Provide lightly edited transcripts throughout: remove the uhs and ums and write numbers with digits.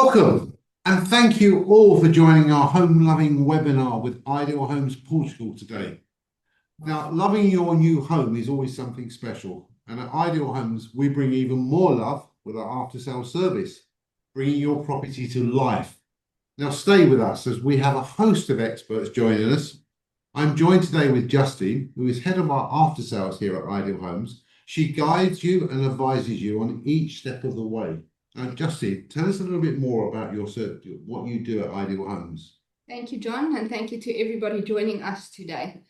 Welcome, and thank you all for joining our Home Loving webinar with Ideal Homes Portugal today. Now, loving your new home is always something special, and at Ideal Homes, we bring even more love with our after-sales service, bringing your property to life. Now, stay with us as we have a host of experts joining us. I'm joined today with Justine, who is head of our after-sales here at Ideal Homes. She guides you and advises you on each step of the way. Justine, tell us a little bit more about what you do at Ideal Homes. Thank you, John, and thank you to everybody joining us today.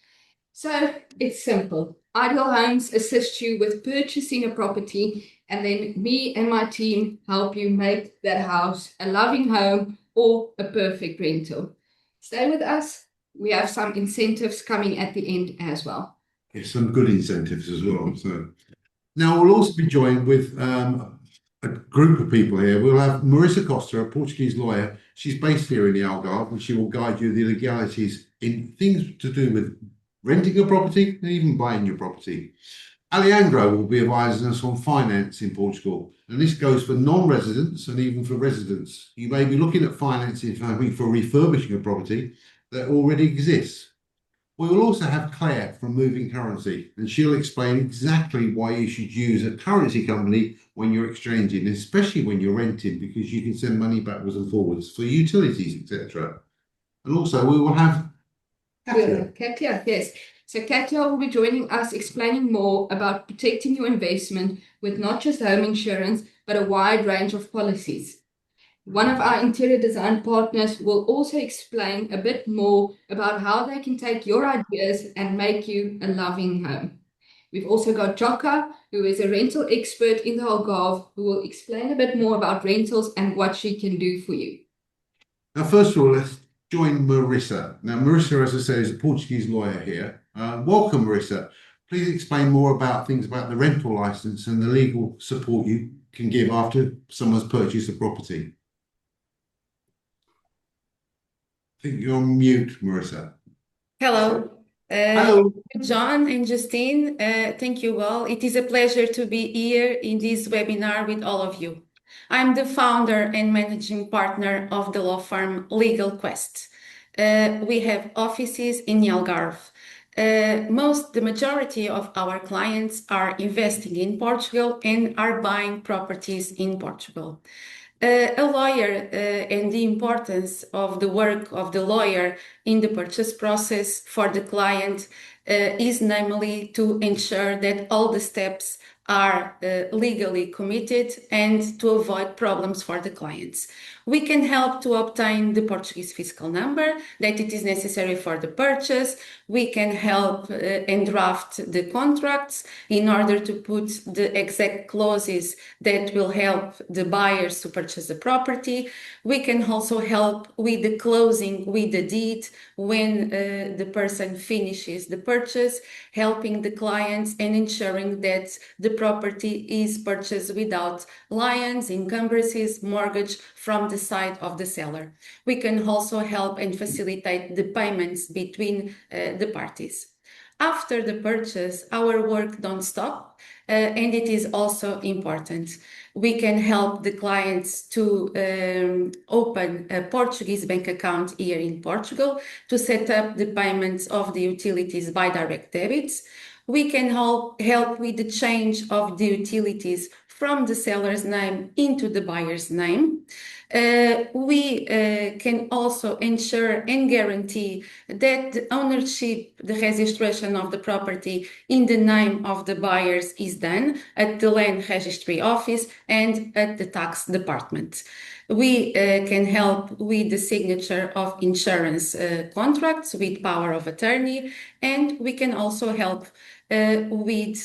So it's simple. Ideal Homes assists you with purchasing a property, and then me and my team help you make that house a loving home or a perfect rental. Stay with us. We have some incentives coming at the end as well. Yes, some good incentives as well. So now we'll also be joined with a group of people here. We'll have Marissa Costa, a Portuguese lawyer. She's based here in the Algarve, and she will guide you the legalities in things to do with renting a property and even buying your property. Alejandro will be advising us on finance in Portugal, and this goes for non-residents and even for residents. You may be looking at financing for refurbishing a property that already exists. We will also have Claire from Moving Currency, and she'll explain exactly why you should use a currency company when you're exchanging, especially when you're renting, because you can send money backwards and forwards for utilities, etc. And also we will have Katja, yes. So Katja will be joining us explaining more about protecting your investment with not just home insurance, but a wide range of policies. One of our interior design partners will also explain a bit more about how they can take your ideas and make you a loving home. We've also got Joka, who is a rental expert in the Algarve, who will explain a bit more about rentals and what she can do for you. Now, first of all, let's join Marissa. Now, Marissa, as I said, is a Portuguese lawyer here. Welcome, Marissa. Please explain more about things about the rental license and the legal support you can give after someone's purchased a property. I think you're on mute, Marissa. Hello. Hello. John and Justine, thank you all. It is a pleasure to be here in this webinar with all of you. I'm the founder and managing partner of the law firm Legal Quest. We have offices in Algarve. The majority of our clients are investing in Portugal and are buying properties in Portugal. A lawyer and the importance of the work of the lawyer in the purchase process for the client is namely to ensure that all the steps are legally committed and to avoid problems for the clients. We can help to obtain the Portuguese fiscal number that it is necessary for the purchase. We can help and draft the contracts in order to put the exact clauses that will help the buyers to purchase the property. We can also help with the closing, with the deed, when the person finishes the purchase, helping the clients and ensuring that the property is purchased without liens, encumbrances, mortgage from the side of the seller. We can also help and facilitate the payments between the parties. After the purchase, our work don't stop, and it is also important. We can help the clients to open a Portuguese bank account here in Portugal to set up the payments of the utilities by direct debits. We can help with the change of the utilities from the seller's name into the buyer's name. We can also ensure and guarantee that the ownership, the registration of the property in the name of the buyers is done at the land registry office and at the tax department. We can help with the signature of insurance contracts with power of attorney, and we can also help with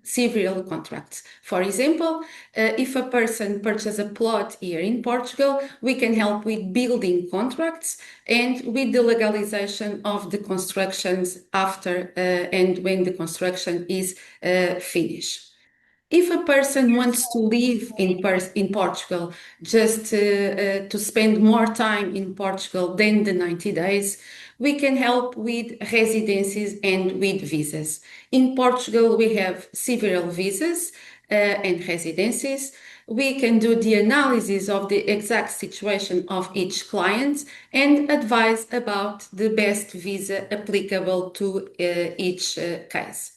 civil contracts. For example, if a person purchases a plot here in Portugal, we can help with building contracts and with the legalization of the constructions after and when the construction is finished. If a person wants to live in Portugal, just to spend more time in Portugal than the 90 days, we can help with residencies and with visas. In Portugal, we have several visas and residencies. we can do the analysis of the exact situation of each client and advise about the best visa applicable to each case.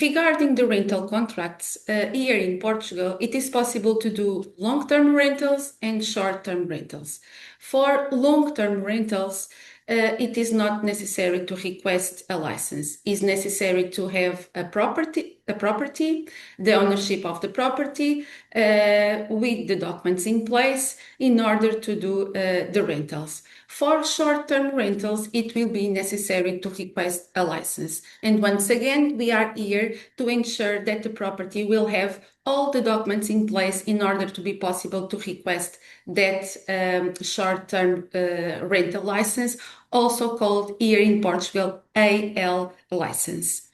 Regarding the rental contracts, here in Portugal, it is possible to do long-term rentals and short-term rentals. For long-term rentals, it is not necessary to request a license. It's necessary to have a property, the ownership of the property, with the documents in place in order to do the rentals. For short-term rentals, it will be necessary to request a license. And once again, we are here to ensure that the property will have all the documents in place in order to be possible to request that short-term rental license, also called here in Portugal AL license.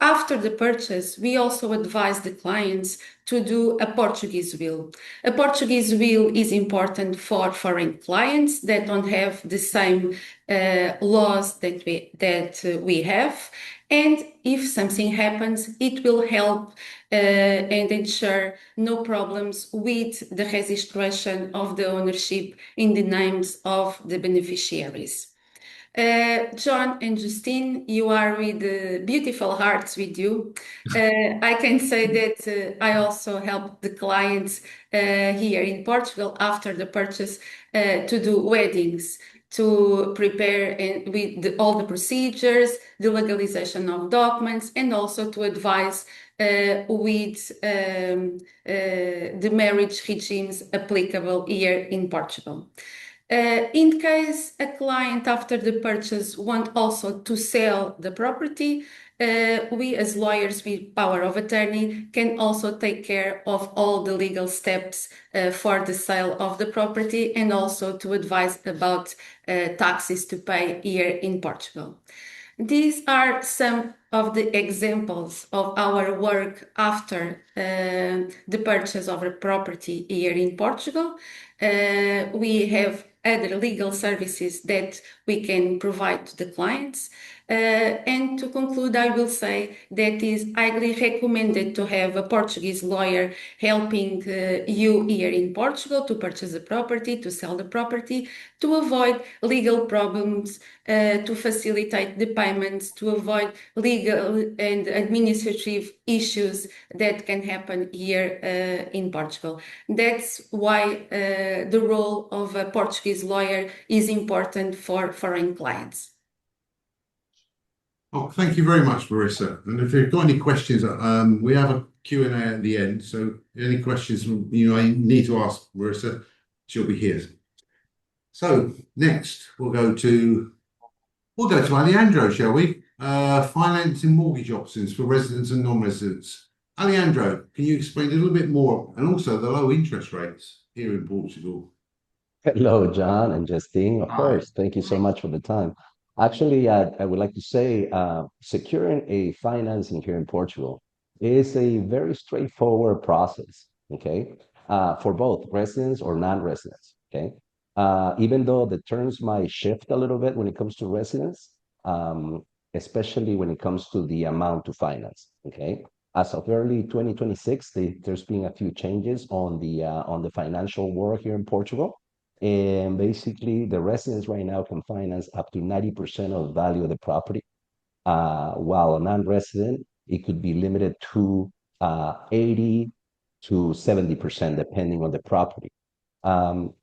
After the purchase, we also advise the clients to do a Portuguese will. A Portuguese will is important for foreign clients that don't have the same laws that we have. And if something happens, it will help and ensure no problems with the registration of the ownership in the names of the beneficiaries. John and Justine, you are with beautiful hearts with you. I can say that I also help the clients here in Portugal after the purchase to do weddings, to prepare with all the procedures, the legalization of documents, and also to advise with the marriage regimes applicable here in Portugal. In case a client after the purchase want also to sell the property, we as lawyers with power of attorney can also take care of all the legal steps for the sale of the property and also to advise about taxes to pay here in Portugal. These are some of the examples of our work after the purchase of a property here in Portugal. We have other legal services that we can provide to the clients. And to conclude, I will say that it is highly recommended to have a Portuguese lawyer helping you here in Portugal to purchase a property, to sell the property, to avoid legal problems, to facilitate the payments, to avoid legal and administrative issues that can happen here in Portugal. That's why the role of a Portuguese lawyer is important for foreign clients. Oh, thank you very much, Marissa. And if you've got any questions, we have a Q&A at the end. So any questions you need to ask Marissa, she'll be here. So next we'll go to Alejandro, shall we? Financing mortgage options for residents and non-residents. Alejandro, can you explain a little bit more and also the low interest rates here in Portugal? Hello, John and Justine. Of Hi. course, thank you so much for the time. Actually, I would like to say securing a financing here in Portugal is a very straightforward process, okay, for both residents or non-residents, okay? Even though the terms might shift a little bit when it comes to residents, especially when it comes to the amount to finance, okay? As of early 2026, there's been a few changes on the financial world here in Portugal. And basically, the residents right now can finance up to 90% of the value of the property, while a non-resident, it could be limited to 80 to 70%, depending on the property.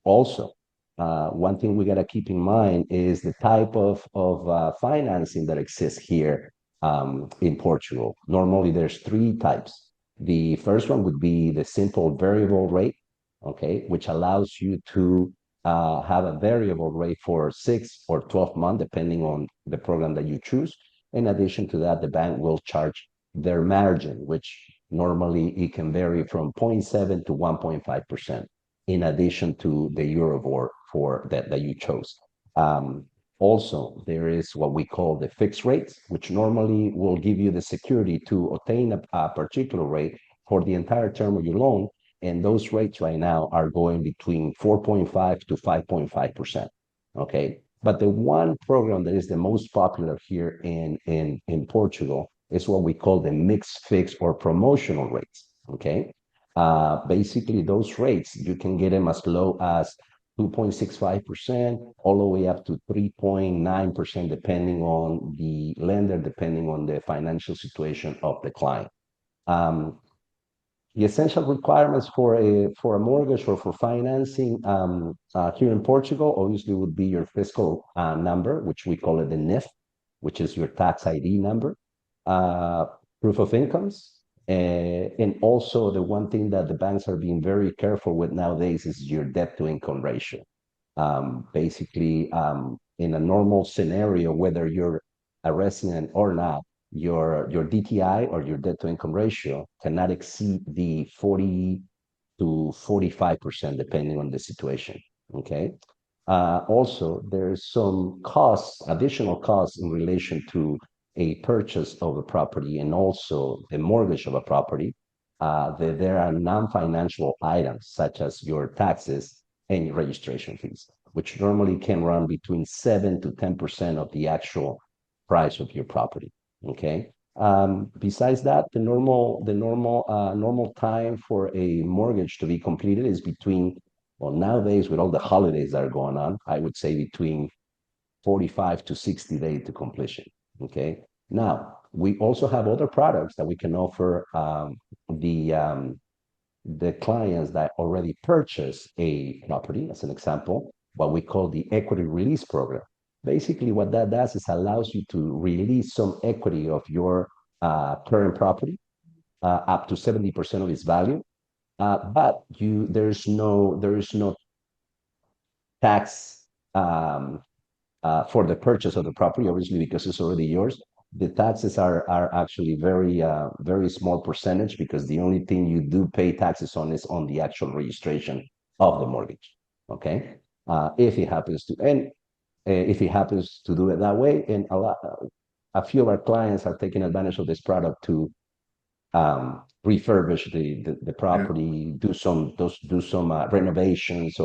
Also, one thing we got to keep in mind is the type of financing that exists here in Portugal. Normally, there's three types. The first one would be the simple variable rate, okay, which allows you to have a variable rate for 6 or 12 months, depending on the program that you choose. In addition to that, the bank will charge their margin, which normally it can vary from 0.7 to 1.5%, in addition to the Euribor for that you chose. Also, there is what we call the fixed rates, which normally will give you the security to obtain a particular rate for the entire term of your loan. And those rates right now are going between 4.5 to 5.5%. Okay. But the one program that is the most popular here in Portugal is what we call the mixed fixed or promotional rates. Okay. Basically, those rates, you can get them as low as 2.65% all the way up to 3.9%, depending on the lender, depending on the financial situation of the client. The essential requirements for a mortgage or for financing here in Portugal obviously would be your fiscal number, which we call it the NIF, which is your tax ID number, proof of incomes, and also the one thing that the banks are being very careful with nowadays is your debt to income ratio. Basically, in a normal scenario, whether you're a resident or not, your DTI or your debt to income ratio cannot exceed the 40 to 45%, depending on the situation. Okay. Also, there's some costs, additional costs in relation to a purchase of a property and also the mortgage of a property. There are non-financial items such as your taxes and your registration fees, which normally can run between 7 to 10% of the actual price of your property. Okay. Besides that, the normal time for a mortgage to be completed is between, well, nowadays with all the holidays that are going on, I would say between 45 to 60 days to completion. Okay. Now, we also have other products that we can offer the clients that already purchased a property, as an example, what we call the equity release program. Basically, what that does is allows you to release some equity of your current property up to 70% of its value, but there is no tax for the purchase of the property, obviously, because it's already yours. The taxes are actually very small percentage, because the only thing you do pay taxes on is on the actual registration of the mortgage. Okay, if it happens to do it that way, and a few of our clients are taking advantage of this product to refurbish the property, do some renovations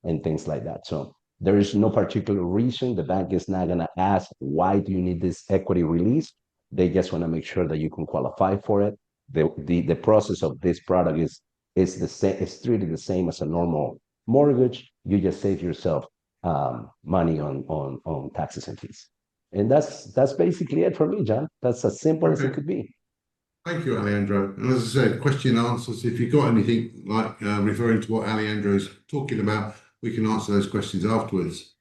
and things like that. So there is no particular reason. The bank is not going to ask, why do you need this equity release? They just want to make sure that you can qualify for it. The process of this product is the same. It's treated the same as a normal mortgage. You just save yourself money on taxes and fees. And that's basically it for me, John. That's as simple as it could be. Thank you, Alejandro. And as I said, question and answers. If you've got anything like referring to what Alejandro's talking about, we can answer those questions afterwards.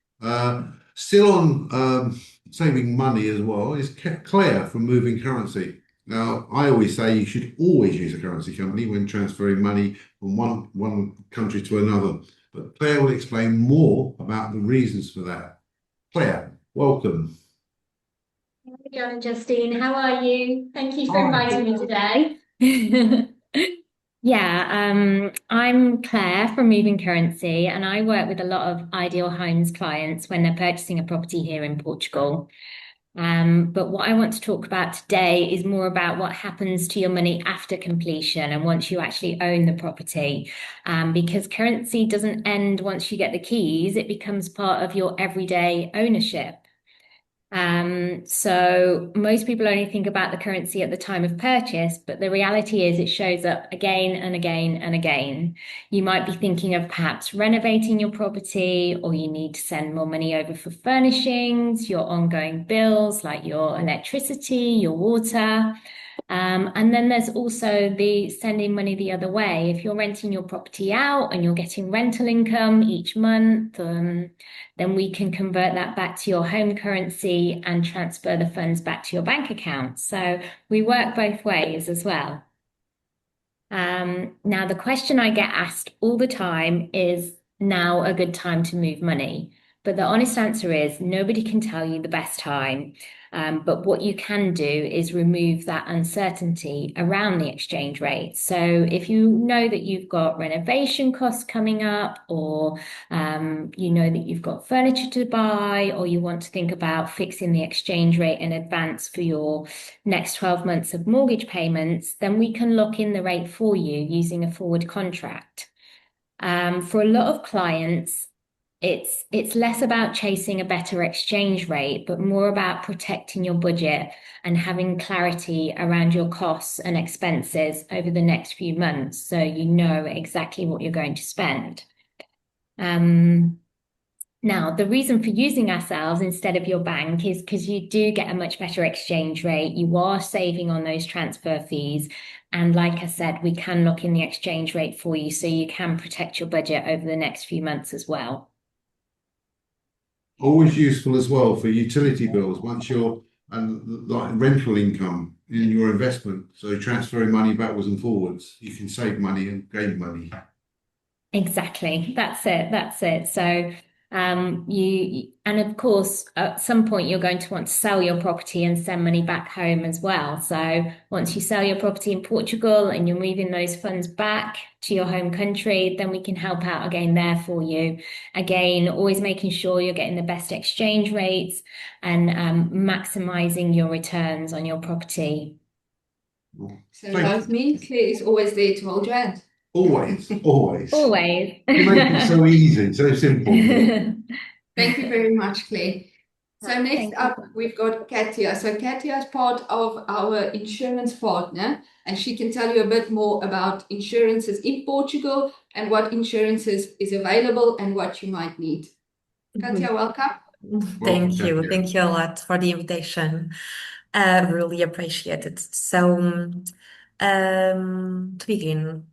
Still on saving money as well is Claire from Moving Currency. Now, I always say you should always use a currency company when transferring money from one country to another. But Claire will explain more about the reasons for that. Claire, welcome. Hi, John and Justine, how are you? Thank you for inviting me today. I'm Claire from Moving Currency, and I work with a lot of Ideal Homes clients when they're purchasing a property here in Portugal. But what I want to talk about today is more about what happens to your money after completion and once you actually own the property. Because currency doesn't end once you get the keys, it becomes part of your everyday ownership. So most people only think about the currency at the time of purchase, but the reality is it shows up again and again and again. You might be thinking of perhaps renovating your property, or you need to send more money over for furnishings, your ongoing bills like your electricity, your water. And then there's also the sending money the other way. If you're renting your property out and you're getting rental income each month, then we can convert that back to your home currency and transfer the funds back to your bank account. So we work both ways as well. Now, the question I get asked all the time is now a good time to move money? But the honest answer is nobody can tell you the best time. But what you can do is remove that uncertainty around the exchange rate. So if you know that you've got renovation costs coming up, or you know that you've got furniture to buy, or you want to think about fixing the exchange rate in advance for your next 12 months of mortgage payments, then we can lock in the rate for you using a forward contract. For a lot of clients, it's less about chasing a better exchange rate, but more about protecting your budget and having clarity around your costs and expenses over the next few months, so you know exactly what you're going to spend. Now, the reason for using ourselves instead of your bank is because you do get a much better exchange rate. You are saving on those transfer fees. And like I said, we can lock in the exchange rate for you so you can protect your budget over the next few months as well. Always useful as well for utility bills once you're and like rental income in your investment. So transferring money backwards and forwards, you can save money and gain money. Exactly. That's it. So and of course, at some point you're going to want to sell your property and send money back home as well. So once you sell your property in Portugal and you're moving those funds back to your home country, then we can help out again there for you. Again, always making sure you're getting the best exchange rates and maximizing your returns on your property. So like me, Claire is always there to hold your hand. Always. Always. You make it so easy, so simple. Thank you very much, Claire. So next up, we've got Katia. So Katia is part of our insurance partner, and she can tell you a bit more about insurances in Portugal and what insurances is available and what you might need. Katia, welcome. Thank you. Thank you a lot for the invitation. Really appreciate it. So, to begin,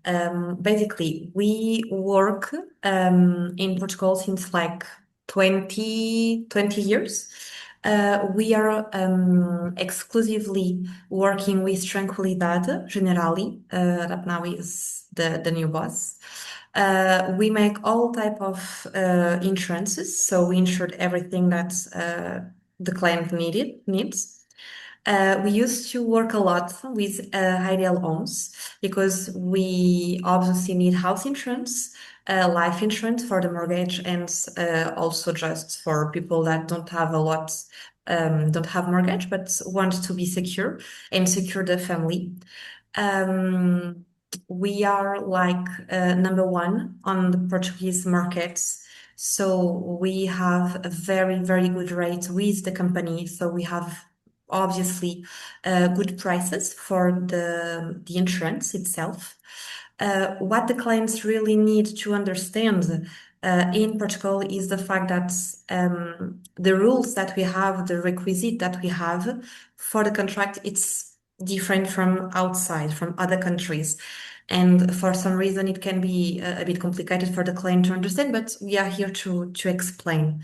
basically, we work in Portugal since like 20 years. We are exclusively working with Tranquilidade Generali, that now is the new boss. We make all type of insurances, so we insured everything that the client needs. We used to work a lot with Ideal Homes because we obviously need house insurance, life insurance for the mortgage, and also just for people that don't have don't have mortgage but want to be secure and secure the family. We are like number one on the Portuguese markets. So we have a very, very good rate with the company. So we have obviously good prices for the insurance itself. What the clients really need to understand in Portugal is the fact that the rules that we have, the requisite that we have for the contract, it's different from outside, from other countries. And for some reason, it can be a bit complicated for the client to understand, but we are here to explain.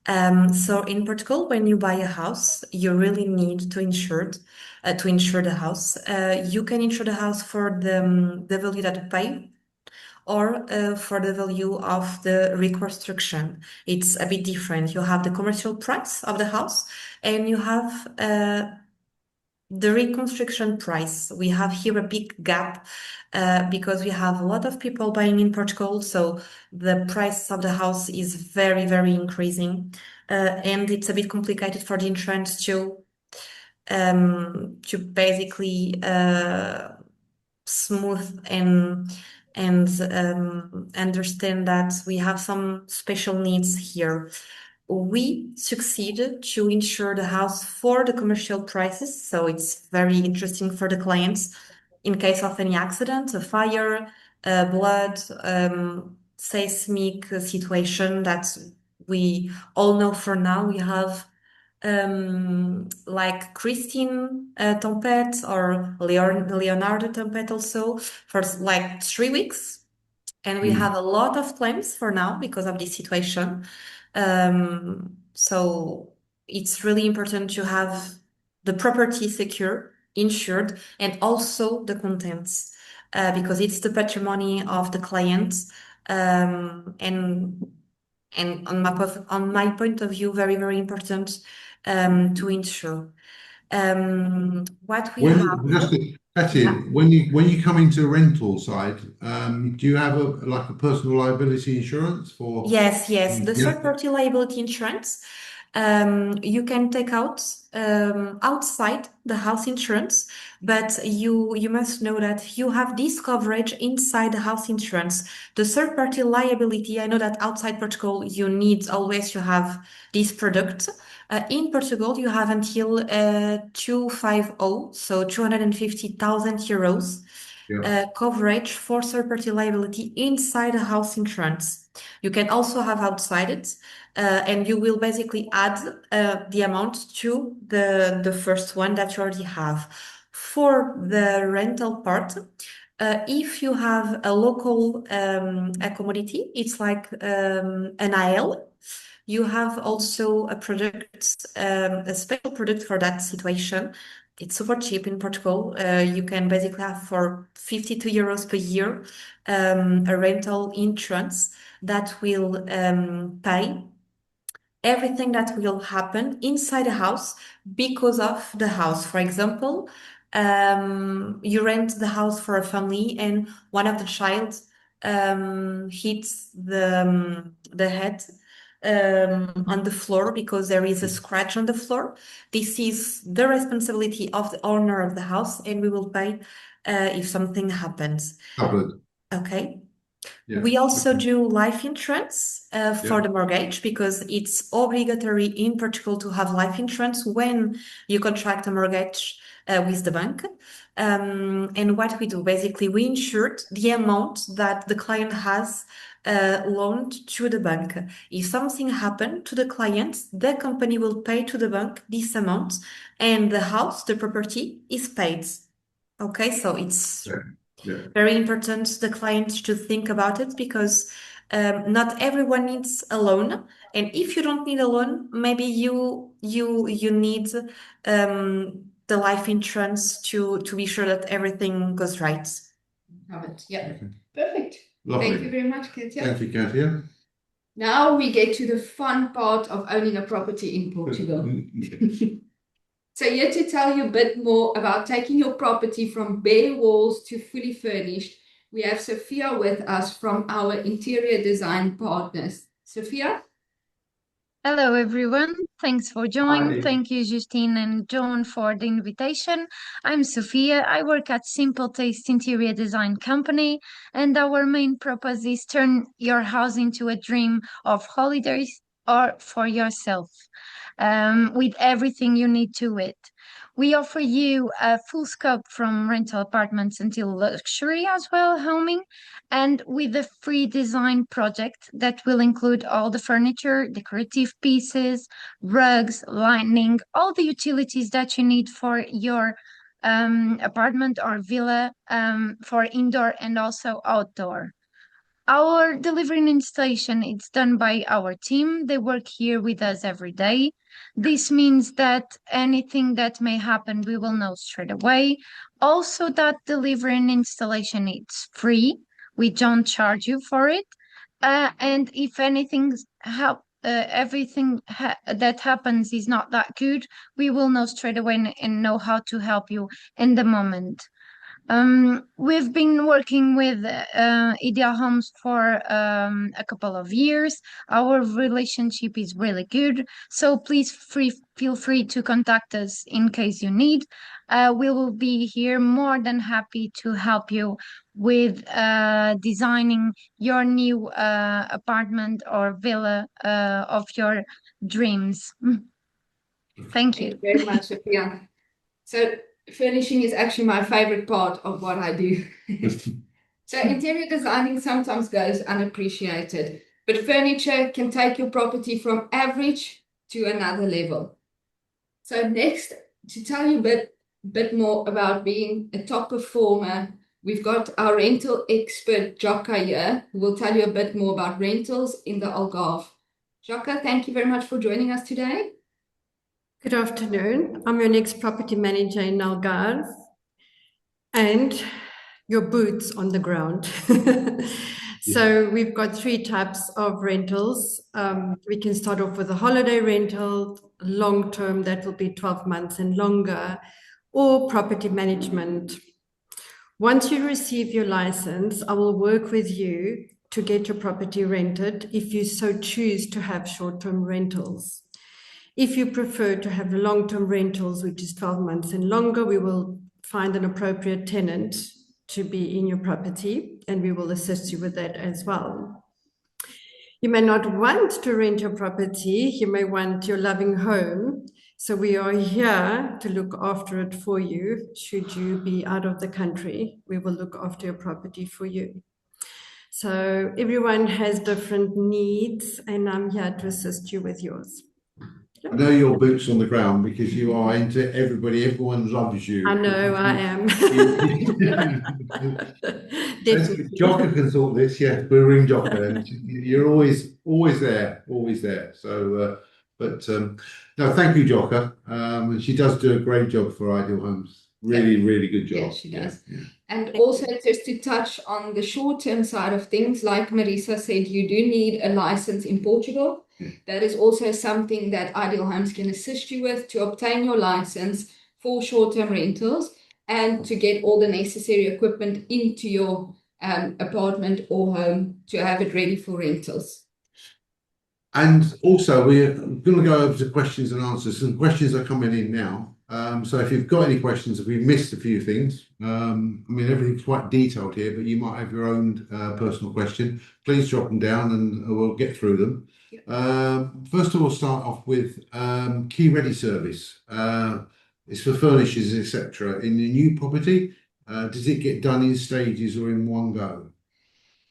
So in Portugal, when you buy a house, you really need to insure the house. You can insure the house for the value that you pay, or for the value of the reconstruction. It's a bit different. You have the commercial price of the house, and you have the reconstruction price. We have here a big gap because we have a lot of people buying in Portugal, so the price of the house is very, very increasing, and it's a bit complicated for the insurance to basically smooth and understand that we have some special needs here. We succeeded to insure the house for the commercial prices, so it's very interesting for the clients in case of any accident, a fire, blood, seismic situation that we all know. For now, we have like Christine Tempête or Leonardo Tempête also for like 3 weeks. And we have a lot of claims for now because of this situation. So it's really important to have the property secure, insured, and also the contents, because it's the patrimony of the client. And on my point of view, very, very important to insure. What we have. That's it. When you come into a rental side, do you have a personal liability insurance for? Yes. The third party liability insurance You can take out outside the house insurance, but you must know that you have this coverage inside the house insurance. The third party liability, I know that outside Portugal you need always to have this product. In Portugal, you have until 250, so 250,000 euros coverage for third party liability inside a house insurance. You can also have outside it, and you will basically add the amount to the first one that you already have. For the rental part, if you have a local a commodity, it's like an AL. You have also a product, a special product for that situation. It's super cheap in Portugal. You can basically have for 52 euros per year a rental insurance that will pay everything that will happen inside the house because of the house. For example, you rent the house for a family and one of the child hits the head on the floor because there is a scratch on the floor. This is the responsibility of the owner of the house, and we will pay if something happens. Covered. Okay. Yeah. We also do life insurance for the mortgage because it's obligatory in Portugal to have life insurance when you contract a mortgage with the bank. And what we do, basically, we insure the amount that the client has loaned to the bank. If something happened to the client, the company will pay to the bank this amount, and the house, the property, is paid. Okay, so it's very important the client to think about it because not everyone needs a loan, and if you don't need a loan, maybe you need the life insurance to be sure that everything goes right. Have it. Yeah. Perfect. Lovely. Thank you very much, Katia. Thank you, Katia. Now we get to the fun part of owning a property in Portugal. So here to tell you a bit more about taking your property from bare walls to fully furnished, we have Sophia with us from our interior design partners. Sophia? Hello, everyone. Thanks for joining. Hi. Thank you, Justine and John, for the invitation. I'm Sophia. I work at Simple Taste Interior Design Company, and our main purpose is turn your house into a dream of holidays or for yourself, with everything you need to it. We offer you a full scope from rental apartments until luxury as well, homing, and with a free design project that will include all the furniture, decorative pieces, rugs, lighting, all the utilities that you need for your apartment or villa, for indoor and also outdoor. Our delivery and installation is done by our team. They work here with us every day. This means that anything that may happen, we will know straight away. Also, that delivery and installation is free. We don't charge you for it. And if anything that happens is not that good, we will know straight away and know how to help you in the moment. We've been working with Ideal Homes for a couple of years. Our relationship is really good, so please feel free to contact us in case you need. We will be here more than happy to help you with designing your new apartment or villa of your dreams. Thank you. Thank you very much, Sophia. So furnishing is actually my favorite part of what I do. So interior designing sometimes goes unappreciated, but furniture can take your property from average to another level. So next, to tell you a bit more about being a top performer, we've got our rental expert, Jocka, here, who will tell you a bit more about rentals in the Algarve. Jocka, thank you very much for joining us today. Good afternoon. I'm your next property manager in Algarve and your boots on the ground. So we've got 3 types of rentals. We can start off with a holiday rental, long-term, that will be 12 months and longer, or property management. Once you receive your license, I will work with you to get your property rented if you so choose to have short-term rentals. If you prefer to have long-term rentals, which is 12 months and longer, we will find an appropriate tenant to be in your property, and we will assist you with that as well. You may not want to rent your property, you may want your loving home. So we are here to look after it for you. Should you be out of the country, we will look after your property for you. So everyone has different needs, and I'm here to assist you with yours. I know your boots on the ground because you are into everybody. Everyone loves you. I know I am. Jocka can sort this. Yes, we'll ring Jocka. And you're always there, always there. So, no, thank you, Jocka. And she does do a great job for Ideal Homes. Really good job. Yeah, she does. Yeah. And also just to touch on the short-term side of things, like Marisa said, you do need a license in Portugal. Yeah. That is also something that Ideal Homes can assist you with to obtain your license for short-term rentals and to get all the necessary equipment into your apartment or home to have it ready for rentals. And also, we're going to go over to questions and answers. Some questions are coming in now. So if you've got any questions, if we missed a few things, I mean, everything's quite detailed here, but you might have your own personal question. Please drop them down and we'll get through them. First of all, start off with key ready service. It's for furnishers, etc. In the new property, does it get done in stages or in one go?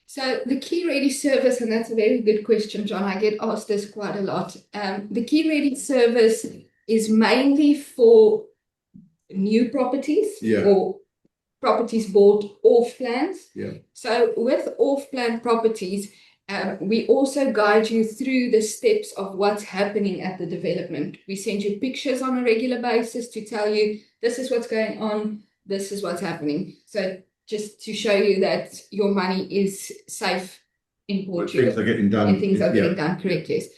So the key ready service, and that's a very good question, John. I get asked this quite a lot. The key ready service is mainly for new properties or properties bought off plans. So with off plan properties, we also guide you through the steps of what's happening at the development. We send you pictures on a regular basis to tell you this is what's going on, this is what's happening. So just to show you that your money is safe in Portugal. Things are getting done. And things are getting done, correct, yes.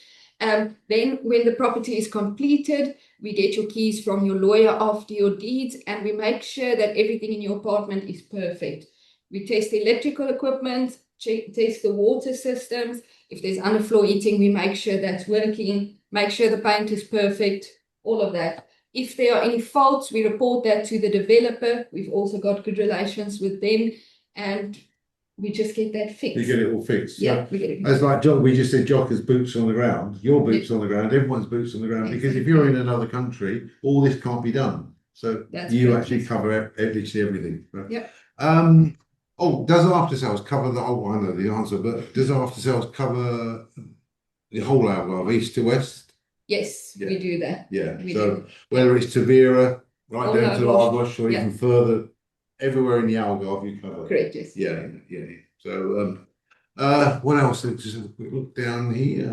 Then when the property is completed, we get your keys from your lawyer after your deeds, and we make sure that everything in your apartment is perfect. We test the electrical equipment, test the water systems. If there's underfloor heating, we make sure that's working, make sure the paint is perfect, all of that. If there are any faults, we report that to the developer. We've also got good relations with them, and we just get that fixed. You get it all fixed. Yeah, we get it. As like Jock, we just said Jocka's boots on the ground, your boots on the ground, everyone's boots on the ground, because if you're in another country, all this can't be done. So you actually cover literally everything. Yep. Oh, does after sales cover the whole? I know the answer, but does after sales cover the whole Algarve, east to west? Yes, we do that. Yeah. We So do. whether it's Tavira, right All down to Algarve, or even further, everywhere in the Algarve you cover. Correct, yes. Yeah. So what else? Let's just have a quick look down here.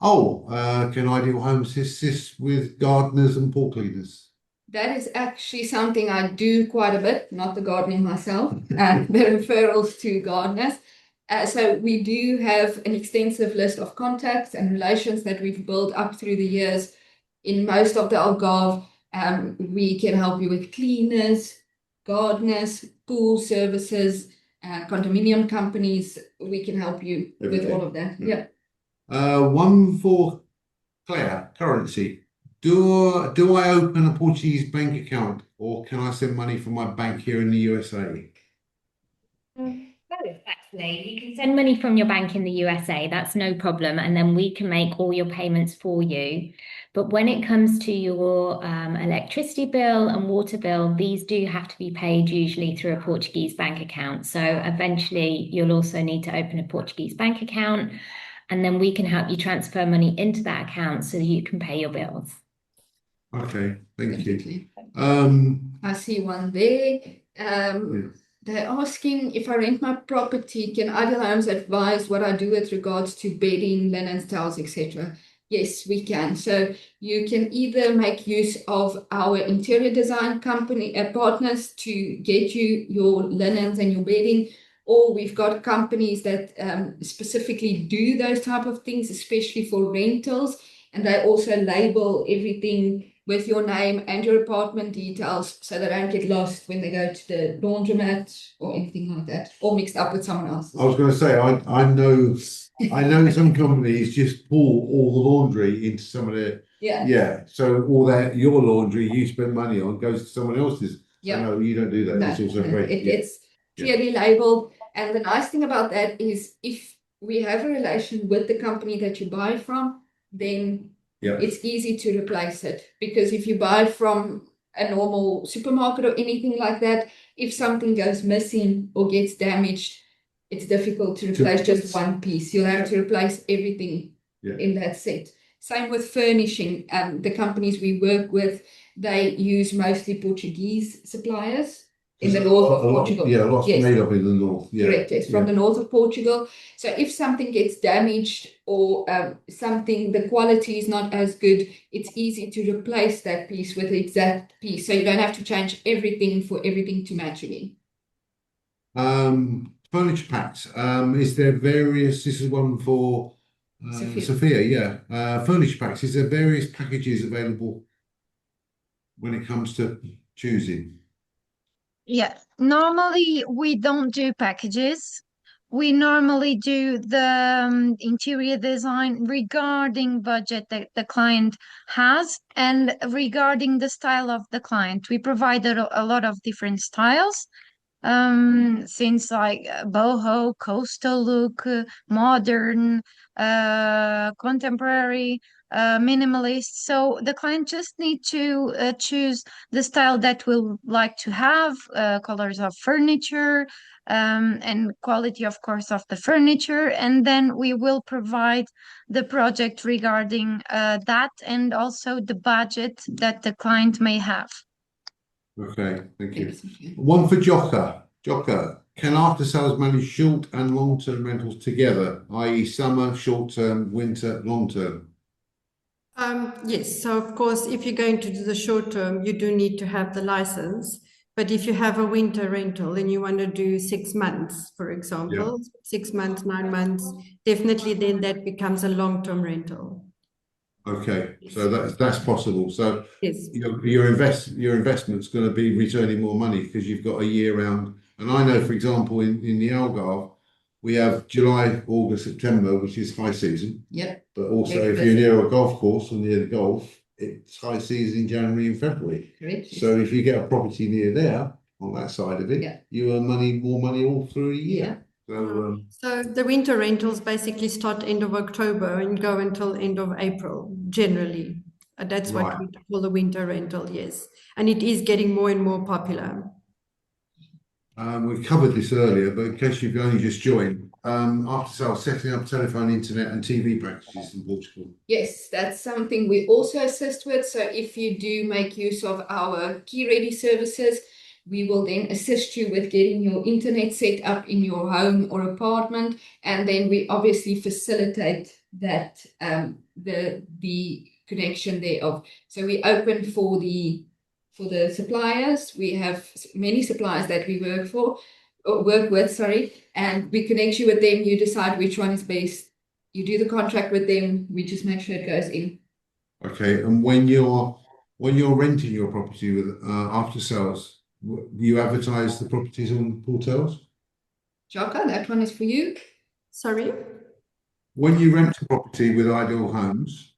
Can Ideal Homes assist with gardeners and pool cleaners? That is actually something I do quite a bit, not the gardening myself, the referrals to gardeners. So we do have an extensive list of contacts and relations that we've built up through the years. In most of the Algarve, we can help you with cleaners, gardeners, pool services, condominium companies. We can help you with all of that. Yeah. One for Claire, currency. Do I open a Portuguese bank account, or can I send money from my bank here in the USA? Both, actually. You can send money from your bank in the USA, that's no problem, and then we can make all your payments for you. But when it comes to your electricity bill and water bill, these do have to be paid usually through a Portuguese bank account. So eventually you'll also need to open a Portuguese bank account, and then we can help you transfer money into that account so that you can pay your bills. Okay, thank you. I see one there. They're asking if I rent my property, can Ideal Homes advise what I do with regards to bedding, linens, towels, etc.? Yes, we can. So you can either make use of our interior design company partners to get you your linens and your bedding, or we've got companies that specifically do those type of things, especially for rentals, and they also label everything with your name and your apartment details so they don't get lost when they go to the laundromat or anything like that, or mixed up with someone else. I was going to say, I know I know some companies just pull all the laundry into some of their, Yeah. so all that, your laundry you spend money on goes to someone else's. Yeah. No, you don't do that. No, It's also no, great. it's clearly labeled. And the nice thing about that is if we have a relation with the company that you buy from, then it's easy to replace it. Because if you buy from a normal supermarket or anything like that, if something goes missing or gets damaged, it's difficult to replace just one piece. You'll have to replace everything in that set. Same with furnishing. The companies we work with, they use mostly Portuguese suppliers in the north of Portugal. Yeah, lots made up in the north. Yeah. Correct. It's from the north of Portugal. So if something gets damaged or something, the quality is not as good, it's easy to replace that piece with the exact piece. So you don't have to change everything for everything to match again. Furniture packs. Is there various, this is one for Sophia, yeah. Furniture packs, is there various packages available when it comes to choosing? Yeah, normally we don't do packages. We normally do the interior design regarding budget that the client has and regarding the style of the client. We provided a lot of different styles, since like boho, coastal look, modern, contemporary, minimalist. So the client just need to choose the style that we'll like to have, colors of furniture, and quality, of course, of the furniture. And then we will provide the project regarding that and also the budget that the client may have. Okay, thank you. One for Jocka. Jocka, can after-sales manage short and long-term rentals together, i.e. summer, short-term, winter, long-term? Yes, so of course, if you're going to do the short term, you do need to have the license. But if you have a winter rental and you want to do 6 months, for example, 6 months, 9 months, definitely then that becomes a long-term rental. Okay, so that's possible. So Yes. your investment's going to be returning more money because you've got a year round. And I know, for example, in the Algarve, we have July, August, September, which is high season. Yep. But also, if you're near a golf course or near the golf, it's high season in January and February. Correct. So if you get a property near there, on that side of it, you earn more money all through a year. So the winter rentals basically start end of October and go until end of April, generally. That's what we call the winter rental, yes. And it is getting more and more popular. We covered this earlier, but in case you've only just joined, AfterSales setting up telephone, internet and TV packages in Portugal. Yes, that's something we also assist with. So if you do make use of our key ready services, we will then assist you with getting your internet set up in your home or apartment, and then we obviously facilitate that the connection thereof. So we open for the suppliers. We have many suppliers that we work with, and we connect you with them. You decide which one is best. You do the contract with them. We just make sure it goes in. Okay, and when you're renting your property with AfterSales, do you advertise the properties on portals? Jocka, that one is for you. Sorry? When you rent a property with Ideal Homes,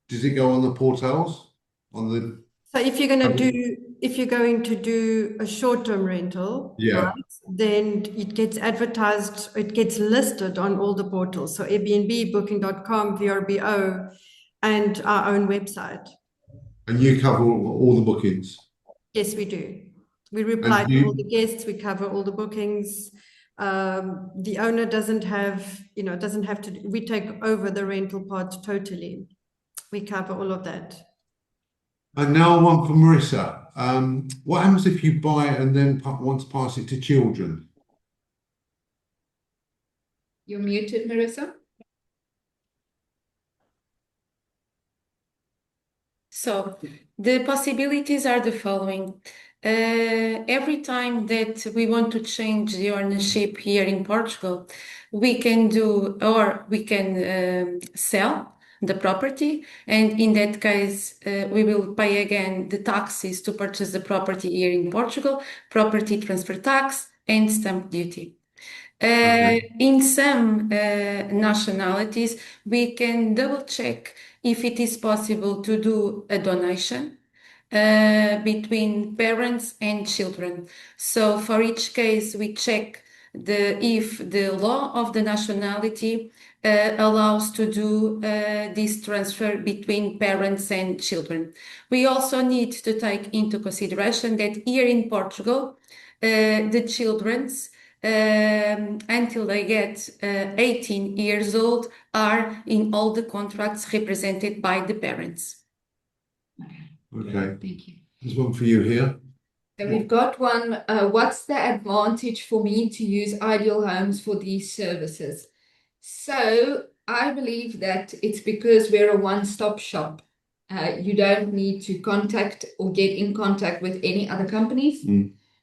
does it go on the portals? So if you're going to do a short-term rental, right, then it gets advertised, it gets listed on all the portals. So Airbnb, Booking.com, VRBO, and our own website. And you cover all the bookings? Yes, we do. We reply to all the guests, we cover all the bookings. The owner doesn't have to, we take over the rental part totally. We cover all of that. And now one for Marissa. What happens if you buy it and then want to pass it to children? You're muted, Marissa. So the possibilities are the following. Every time that we want to change the ownership here in Portugal, we can do, or we can sell the property, and in that case, we will pay again the taxes to purchase the property here in Portugal, property transfer tax and stamp duty. In some nationalities, we can double check if it is possible to do a donation between parents and children. So for each case, we check if the law of the nationality allows to do this transfer between parents and children. We also need to take into consideration that here in Portugal, the children's until they get 18 years old are in all the contracts represented by the parents. Okay, Thank you. there's one for you here. So we've got one. What's the advantage for me to use Ideal Homes for these services? So I believe that it's because we're a one-stop shop. You don't need to contact or get in contact with any other companies.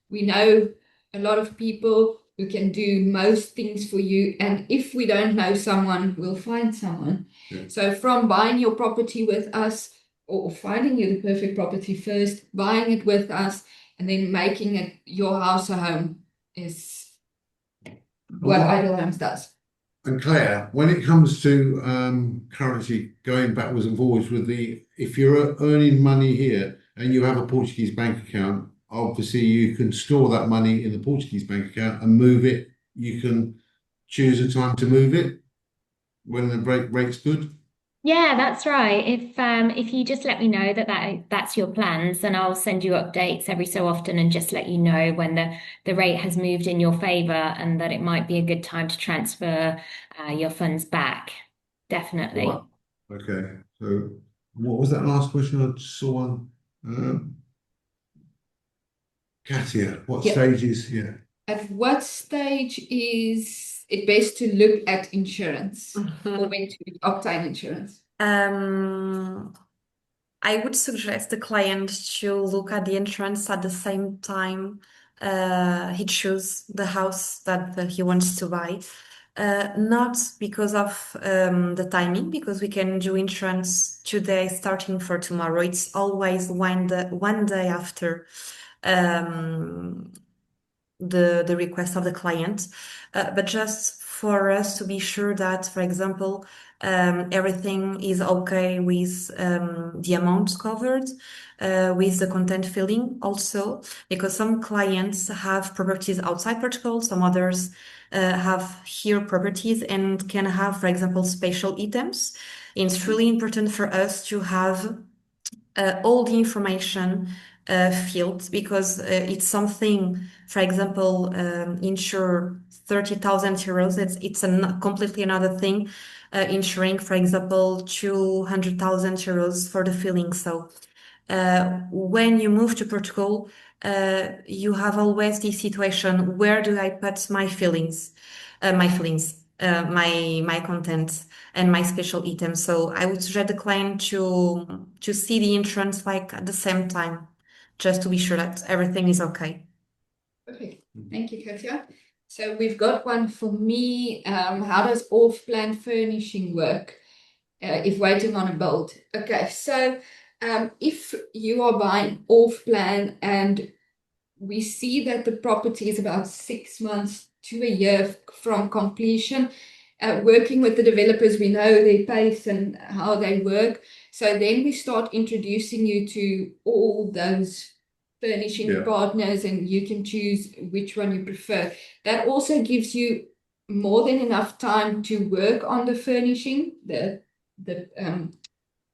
We know a lot of people who can do most things for you, and if we don't know someone, we'll find someone. So from buying your property with us, or finding you the perfect property first, buying it with us, and then making it your house a home is what Ideal Homes does. And Claire, when it comes to currency going backwards and forwards with if you're earning money here and you have a Portuguese bank account, obviously you can store that money in the Portuguese bank account and move it. You can choose a time to move it when the rate's good. Yeah, that's right. If you just let me know that's your plans, then I'll send you updates every so often and just let you know when the rate has moved in your favor and that it might be a good time to transfer your funds back. Definitely. Right. Okay. So what was that last question? I saw one. Katia, what stages? Yeah. At what stage is it best to look at insurance or when to obtain insurance? I would suggest the client to look at the insurance at the same time he chooses the house that he wants to buy. Not because of the timing, because we can do insurance today starting for tomorrow. It's always one day after the request of the client, but just for us to be sure that, for example, everything is okay with the amount covered, with the content filling also, because some clients have properties outside Portugal, some others have here properties and can have, for example, special items. It's really important for us to have all the information field, because it's something, for example, insure 30,000 euros. It's completely another thing. Insuring, for example, 200,000 euros for the filling. So when you move to Portugal, you have always this situation: where do I put my feelings, my content and my special items? So I would suggest the client to see the insurance like at the same time, just to be sure that everything is okay. Perfect. Thank you, Katia. So we've got one for me. How does off-plan furnishing work if waiting on a build? Okay, so if you are buying off-plan and we see that the property is about 6 months to a year from completion, working with the developers, we know their pace and how they work. So then we start introducing you to all those furnishing partners, and you can choose which one you prefer. That also gives you more than enough time to work on the furnishing, the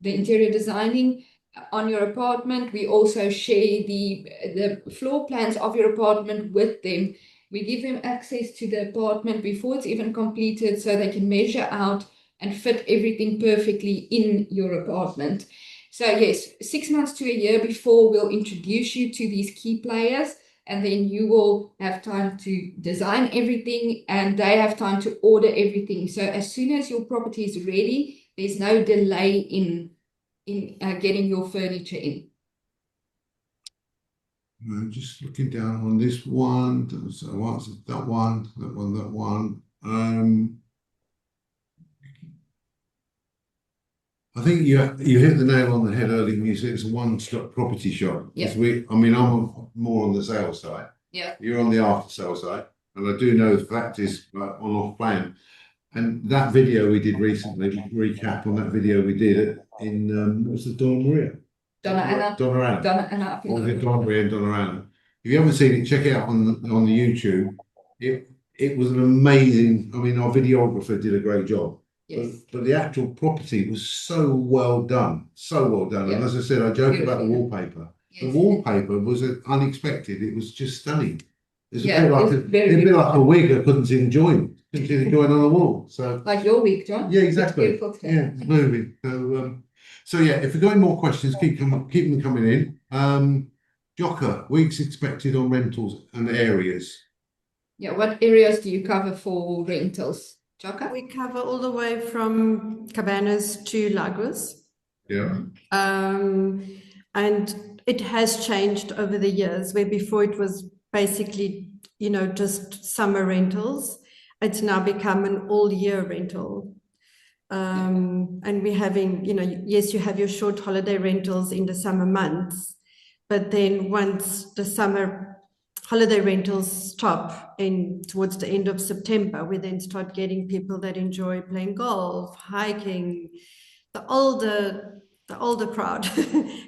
interior designing on your apartment. We also share the floor plans of your apartment with them. We give them access to the apartment before it's even completed, so they can measure out and fit everything perfectly in your apartment. So yes, 6 months to a year before, we'll introduce you to these key players, and then you will have time to design everything and they have time to order everything. So as soon as your property is ready, there's no delay in getting your furniture in. I'm just looking down on this one. So what's that one? That one, that one. I think you hit the nail on the head earlier when you said it's a one-stop property shop. Yeah. I'm more on the sales side. Yeah. You're on the after sales side. and I do know the fact is on off plan. And that video we did recently, recap on that video we did in what was the Donna Maria? Donna Anna. Donna Anna. Donna Anna. Or the Donna Maria and Donna Anna. If you haven't seen it, check it out on the YouTube. It was an amazing. I mean, our videographer did a great job. Yes. But the actual property was so well done, so well done. Yeah. And as I said, I joke about the Beautiful. wallpaper. Yes. The wallpaper was unexpected. It was just stunning. It's Yeah, a bit like it's very a bit like a beautiful. wig I couldn't see the join. Couldn't see the join on the wall. So Like your week, John. yeah, It's exactly. beautiful today. Yeah, it's moving. So yeah, if you've got any more questions, keep them coming in. Jocka, weeks expected on rentals and areas. Yeah, what areas do you cover for rentals, Jocka? We cover all the way from Cabanas to Lagos. Yeah. And it has changed over the years, where before it was basically, just summer rentals. It's now become an all year rental. And we're having, yes, you have your short holiday rentals in the summer months, but then once the summer holiday rentals stop towards the end of September, we then start getting people that enjoy playing golf, hiking, the older crowd,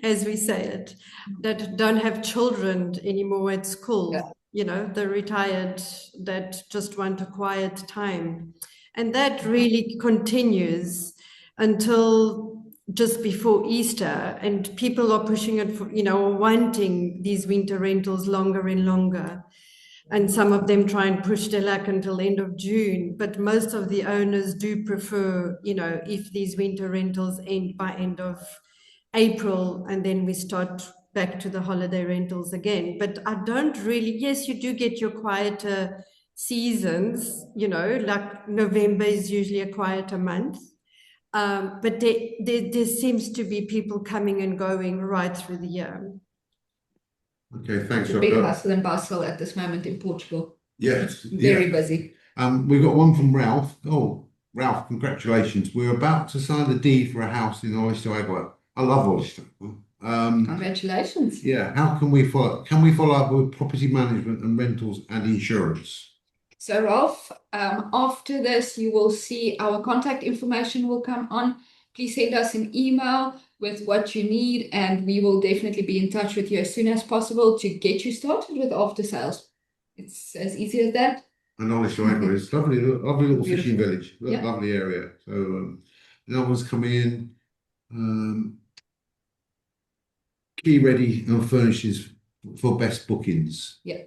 as we say it, that don't have children anymore at school, the retired that just want a quiet time. And that really continues until just before Easter, and people are pushing it for, wanting these winter rentals longer and longer. And some of them try and push their luck until end of June. But most of the owners do prefer, if these winter rentals end by end of April, and then we start back to the holiday rentals again. But I don't really, yes, you do get your quieter seasons, like November is usually a quieter month. But there seems to be people coming and going right through the year. Okay, thanks, It's a big Jocka. hustle and bustle at this moment in Portugal. Yes. Very busy. We've got one from Ralph. Oh, Ralph, congratulations. We're about to sign the deed for a house in Oyster Agua. I love Oyster. Congratulations. Yeah, how can we follow? Can we follow up with property management and rentals and insurance? So Ralph, after this, you will see our contact information will come on. Please send us an email with what you need, and we will definitely be in touch with you as soon as possible to get you started with after sales. It's as easy as that. And Oyster Agua is lovely little fishing Beautiful. village, Yeah. lovely area. So no one's coming in. Key ready and furnishings for best bookings. Yeah.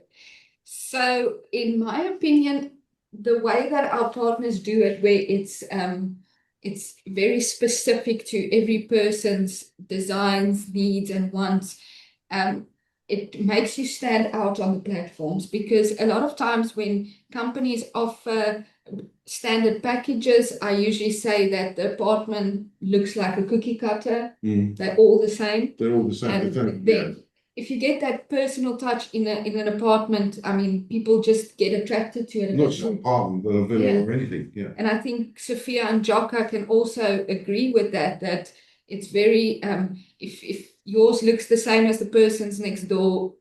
So in my opinion, the way that our partners do it, where it's very specific to every person's designs, needs, and wants, it makes you stand out on the platforms, because a lot of times when companies offer standard packages, I usually say that the apartment looks like a cookie cutter. They're all the same. They're all the same. And don't then yeah. if you get that personal touch in an apartment, I mean, people just get attracted to it. Not just an apartment, but a villa or anything. Yeah. And I think Sophia and Jocka can also agree with that it's very, if yours looks the same as the person's next door,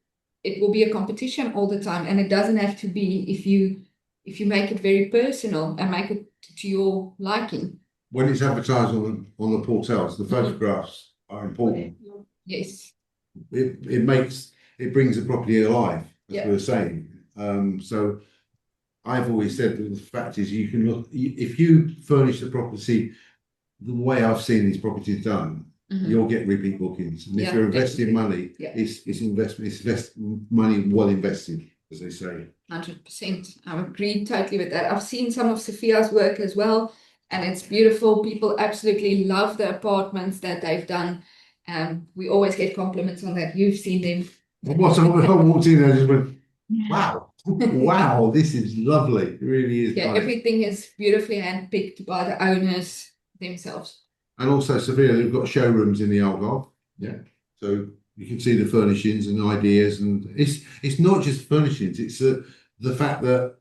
it will be a competition all the time. And it doesn't have to be if you make it very personal and make it to your liking. When it's advertised on the portals, the photographs are important. Yes. It brings the property alive, as Yeah. we were saying. So I've always said that the fact is you can look, if you furnish the property the way I've seen these properties done, you'll get repeat bookings. And if Yeah, you're investing definitely. money, Yeah. it's money well invested, as they say. 100%. I agree totally with that. I've seen some of Sophia's work as well, and it's beautiful. People absolutely love the apartments that they've done. We always get compliments on that. You've seen them. What I walked in, I just went, wow, wow, this is lovely. It really is. Yeah, nice. everything is beautifully handpicked by the owners themselves. And also, Sophia, they've got showrooms in the Algarve. Yeah. So you can see the furnishings and ideas, and it's not just furnishings. It's the fact that,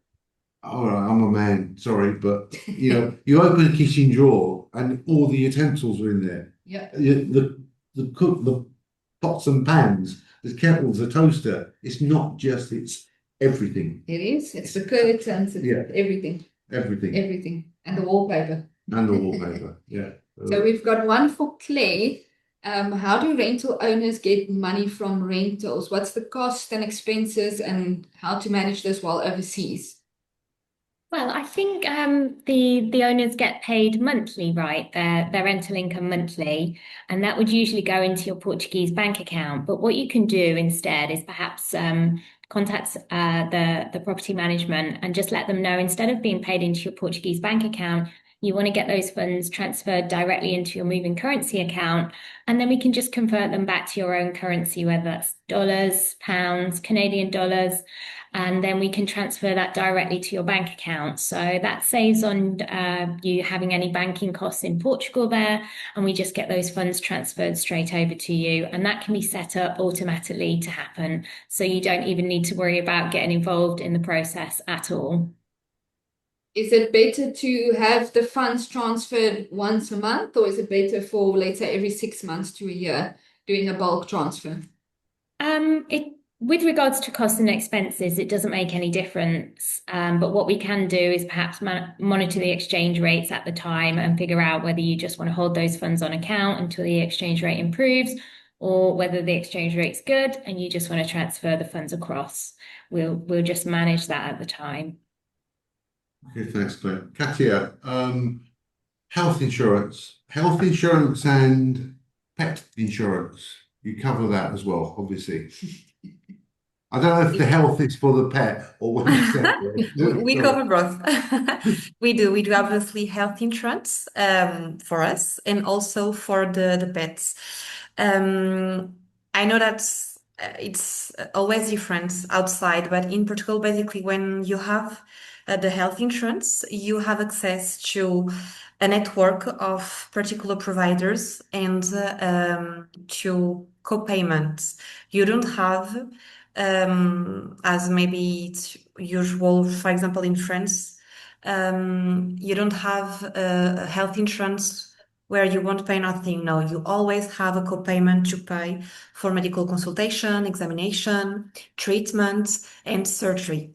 all right, I'm a man, sorry, but you open a kitchen drawer and all the utensils are in there. Yeah. The pots and pans, the kettles, the toaster. It's not just it's everything. It is. It's the curtains, it's Yeah. everything, and the wallpaper. And the wallpaper. Yeah. So we've got one for Claire. How do rental owners get money from rentals? What's the cost and expenses, and how to manage this while overseas? Well, I think the owners get paid monthly, right? Their rental income monthly, and that would usually go into your Portuguese bank account. But what you can do instead is perhaps contact the property management and just let them know, instead of being paid into your Portuguese bank account, you want to get those funds transferred directly into your moving currency account, and then we can just convert them back to your own currency, whether that's dollars, pounds, Canadian dollars, and then we can transfer that directly to your bank account. So that saves on you having any banking costs in Portugal there, and we just get those funds transferred straight over to you, and that can be set up automatically to happen. So you don't even need to worry about getting involved in the process at all. Is it better to have the funds transferred once a month, or is it better for, let's say, every 6 months to a year, doing a bulk transfer? With regards to costs and expenses, it doesn't make any difference. But what we can do is perhaps monitor the exchange rates at the time and figure out whether you just want to hold those funds on account until the exchange rate improves, or whether the exchange rate's good and you just want to transfer the funds across. We'll just manage that at the time. Okay, thanks, Claire. Katia, health insurance and pet insurance. You cover that as well, obviously. I don't know if the health is for the pet or what you said. We cover both. We do obviously health insurance for us and also for the pets. I know that it's always different outside, but in Portugal, basically, when you have the health insurance, you have access to a network of particular providers and to co-payments. You don't have, as maybe it's usual, for example, in France, you don't have a health insurance where you won't pay nothing. No, you always have a co-payment to pay for medical consultation, examination, treatment, and surgery.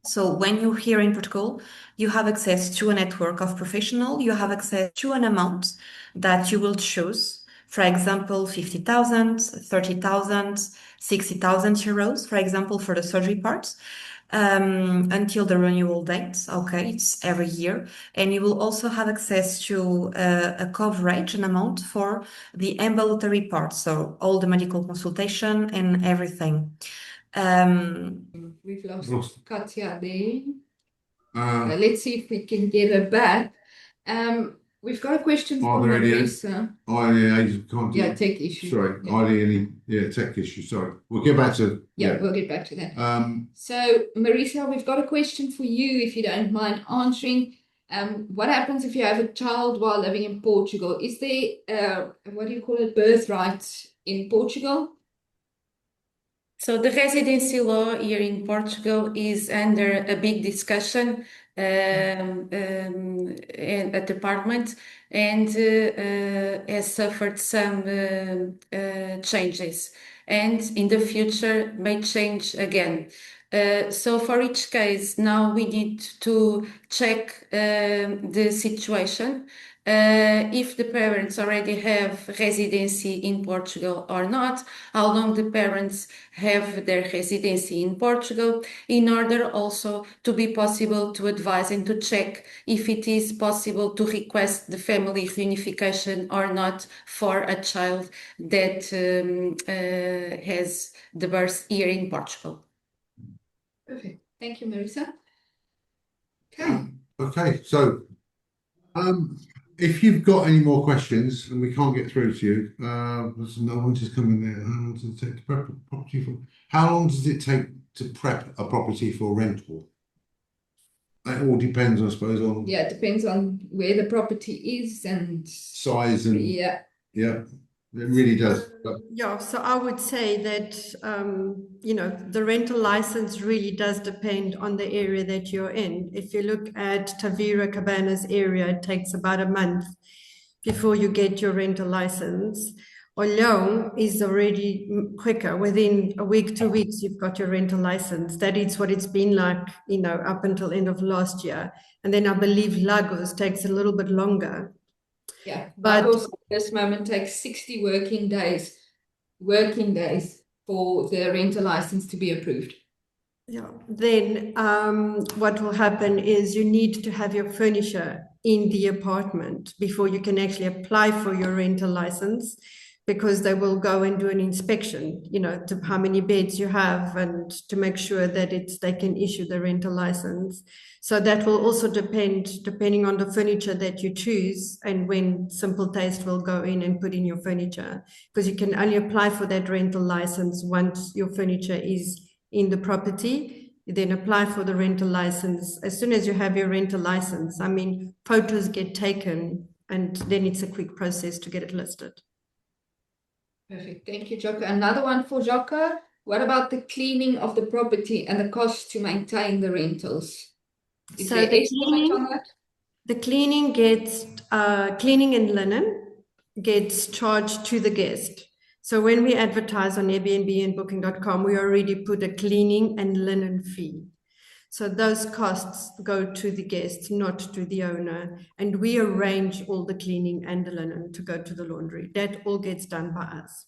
So when you're here in Portugal, you have access to a network of professionals, you have access to an amount that you will choose. For example, 50,000, 30,000, 60,000 euros, for example, for the surgery parts, until the renewal date. Okay, it's every year. And you will also have access to a coverage, an amount for the ambulatory part, so all the medical consultation and everything. We've lost Katia there. Let's see if we can get her back. We've got a question from Marisa. Tech issue. Sorry, tech issue. Sorry, we'll get back to. We'll get back to that. So Marisa, we've got a question for you, if you don't mind answering. What happens if you have a child while living in Portugal? Is there what do you call it, birthright in Portugal? So the residency law here in Portugal is under a big discussion at the Parliament, and has suffered some changes, and in the future may change again. So for each case, now we need to check the situation. If the parents already have residency in Portugal or not, how long the parents have their residency in Portugal, in order also to be possible to advise and to check if it is possible to request the family reunification or not for a child that has the birth here in Portugal. Perfect. Thank you, Marisa. Okay, so if you've got any more questions and we can't get through to you, there's no one just coming there. How long does it take to prep a property for? How long does it take to prep a property for rental? That all depends, I suppose, on. It depends on where the property is and size and. Yeah, it really does. So I would say that the rental license really does depend on the area that you're in. If you look at Tavira Cabanas area, it takes about a month before you get your rental license. Olhão is already quicker. Within a week, 2 weeks, you've got your rental license. That is what it's been like, up until end of last year. And then I believe Lagos takes a little bit longer. Yeah, But Lagos at this moment takes 60 working days for the rental license to be approved. yeah, then what will happen is you need to have your furniture in the apartment before you can actually apply for your rental license, because they will go and do an inspection, to how many beds you have and to make sure that they can issue the rental license. So that will also depending on the furniture that you choose and when Simple Taste will go in and put in your furniture, because you can only apply for that rental license once your furniture is in the property. You then apply for the rental license. As soon as you have your rental license, photos get taken and then it's a quick process to get it listed. Perfect. Thank you, Joko. Another one for Joko. What about the cleaning of the property and the cost to maintain the rentals? Is there estimate on that? The cleaning and linen gets charged to the guest. So when we advertise on Airbnb and booking.com, we already put a cleaning and linen fee. So those costs go to the guests, not to the owner. And we arrange all the cleaning and the linen to go to the laundry. That all gets done by us.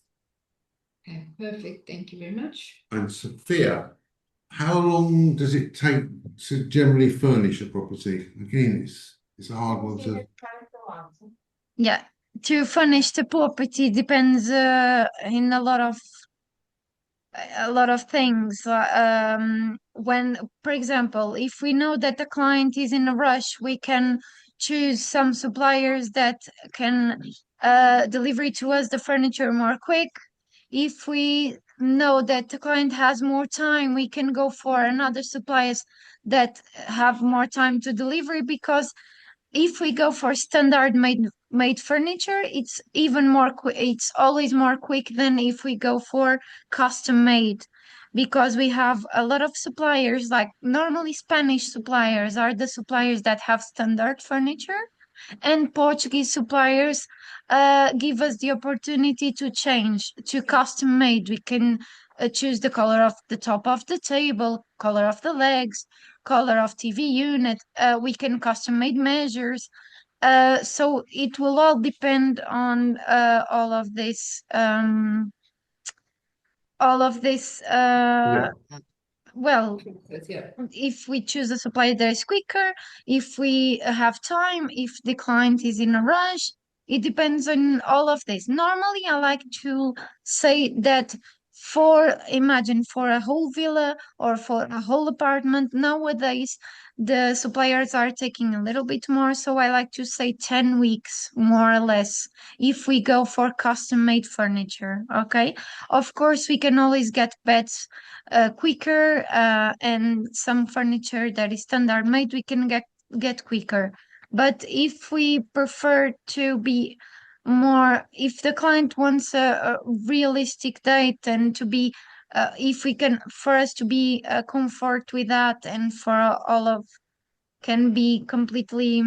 Okay, perfect. Thank you very much. And Sophia, how long does it take to generally furnish a property? Again, it's a hard one to. Yeah, to furnish the property depends in a lot of things. When, for example, if we know that the client is in a rush, we can choose some suppliers that can deliver to us the furniture more quick. If we know that the client has more time, we can go for another suppliers that have more time to deliver, because if we go for standard made furniture, it's even more it's always more quick than if we go for custom made, because we have a lot of suppliers. Like normally Spanish suppliers are the suppliers that have standard furniture, and Portuguese suppliers give us the opportunity to change to custom made. We can choose the color of the top of the table, color of the legs, color of TV unit. We can custom made measures. So it will all depend on all of this. Yeah. Well, Yeah. if we choose a supplier that is quicker, if we have time, if the client is in a rush, it depends on all of this. Normally, I like to say that imagine for a whole villa or for a whole apartment, nowadays the suppliers are taking a little bit more. So I like to say 10 weeks, more or less, if we go for custom made furniture. Okay. Of course, we can always get beds quicker, and some furniture that is standard made we can get quicker. But if we prefer to be more, if the client wants a realistic date and to be if we can, for us to be comfort with that, and for all of can be completely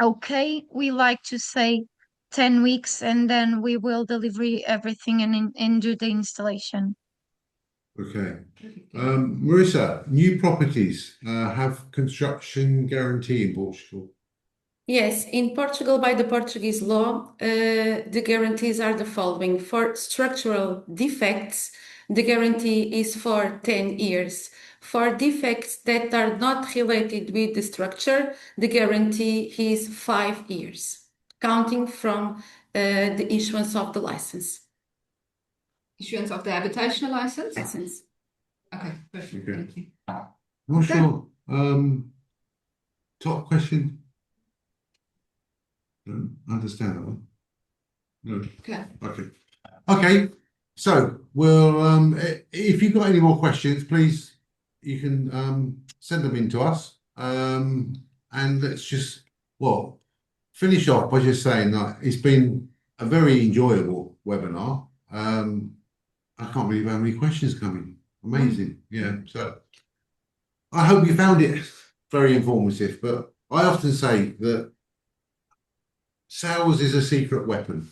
okay, we like to say 10 weeks, and then we will deliver everything and do the installation. Okay. Marissa, new properties have construction guarantee in Portugal. Yes, in Portugal, by the Portuguese law, the guarantees are the following. For structural defects, the guarantee is for 10 years. For defects that are not related with the structure, the guarantee is 5 years, counting from the issuance of the license. Issuance of the habitational license? License. Okay, perfect. Okay. Thank you. Not sure. Top question. Don't understand that one. No. Okay. Okay. Okay. So we'll if you've got any more questions, please you can send them in to us. And let's just finish off by just saying that it's been a very enjoyable webinar. I can't believe how many questions coming. Amazing. Yeah. So I hope you found it very informative, but I often say that sales is a secret weapon.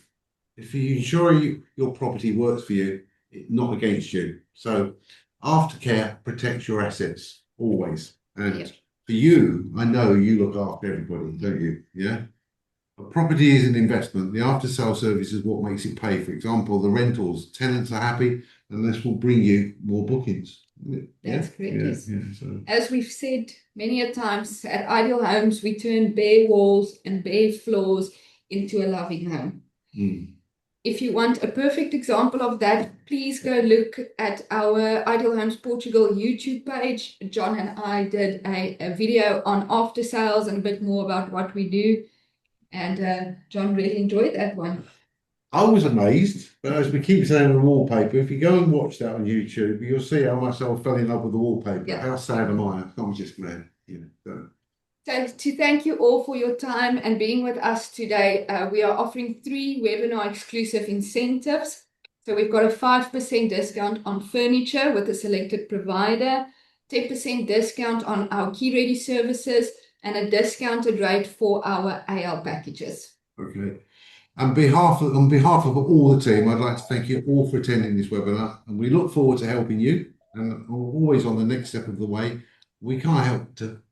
if you ensure your property works for you, not against you. So aftercare protects your assets always. And for you, I know you look after everybody, don't you? Yeah. But property is an investment. The after sale service is what makes it pay. For example, the rentals, tenants are happy, and this will bring you more bookings. That's correct. Yes. So. As we've said many a times, at Ideal Homes, we turn bare walls and bare floors into a loving home. If you want a perfect example of that, please go look at our Ideal Homes Portugal YouTube page. John and I did a video on after sales and a bit more about what we do. And John really enjoyed that one. I was amazed, but as we keep saying on the wallpaper, if you go and watch that on YouTube, you'll see how much I fell in love with the wallpaper. Yeah. How sad am I? I'm just glad. So to thank you all for your time and being with us today, we are offering 3 webinar exclusive incentives. So we've got a 5% discount on furniture with a selected provider, 10% discount on our key ready services, and a discounted rate for our AL packages. Okay. On behalf of all the team, I'd like to thank you all for attending this webinar, and we look forward to helping you. And always on the next step of the way, we can't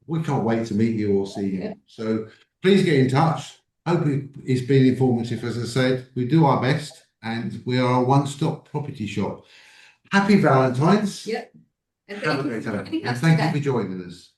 wait to meet you or see you. Yeah. So please get in touch. Hope it's been informative. As I said, we do our best, and we are a one-stop property shop. Happy Valentine's. Yep. And Have a great day. And thank you for joining us.